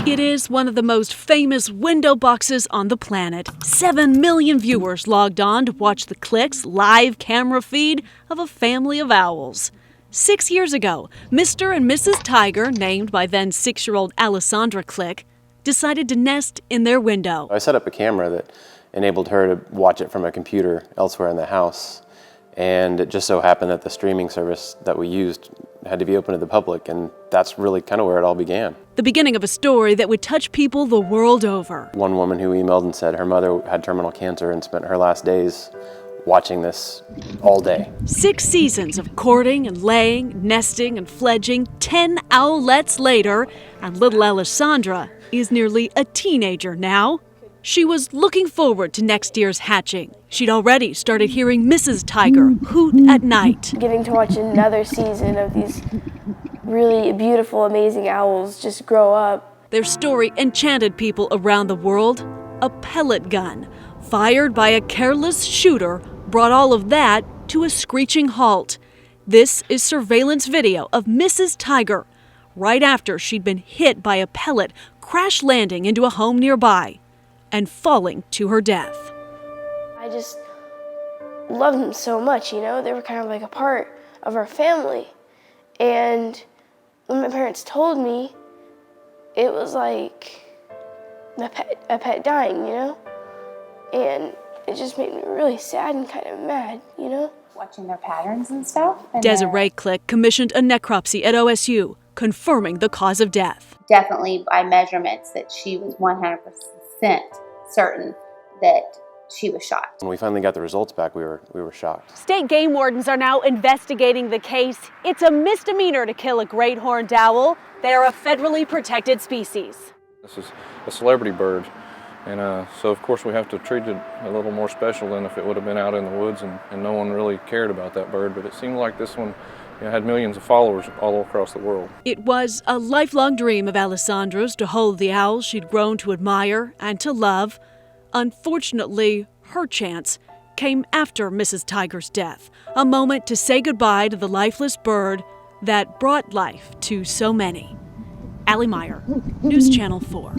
It is one of the most famous window boxes on the planet. 7 million viewers logged on to watch the Click's live camera feed of a family of owls. 6 years ago, Mr. and Mrs. Tiger, named by then 6-year-old Alessandra Click, decided to nest in their window. I set up a camera that enabled her to watch it from a computer elsewhere in the house. And it just so happened that the streaming service that we used had to be open to the public, and that's really kind of where it all began. The beginning of a story that would touch people the world over. One woman who emailed and said her mother had terminal cancer and spent her last days watching this all day. 6 seasons of courting and laying, nesting and fledging, 10 owlets later, and little Alessandra is nearly a teenager now. She was looking forward to next year's hatching. She'd already started hearing Mrs. Tiger hoot at night. Getting to watch another season of these really beautiful, amazing owls just grow up. Their story enchanted people around the world. A pellet gun, fired by a careless shooter, brought all of that to a screeching halt. This is surveillance video of Mrs. Tiger, right after she'd been hit by a pellet crash landing into a home nearby and falling to her death. I just loved them so much, you know? They were kind of like a part of our family. And when my parents told me, it was like a pet dying, you know? And it just made me really sad and kind of mad, you know? Watching their patterns and stuff. And Desiree Click commissioned a necropsy at OSU, confirming the cause of death. Definitely by measurements that she was 100% certain that she was shot. When we finally got the results back, we were shocked. State game wardens are now investigating the case. It's a misdemeanor to kill a great horned owl. They are a federally protected species. This is a celebrity bird, and so of course we have to treat it a little more special than if it would have been out in the woods and no one really cared about that bird. But it seemed like this one had millions of followers all across the world. It was a lifelong dream of Alessandra's to hold the owl she'd grown to admire and to love. Unfortunately, her chance came after Mrs. Tiger's death, a moment to say goodbye to the lifeless bird that brought life to so many. Allie Meyer, News Channel 4.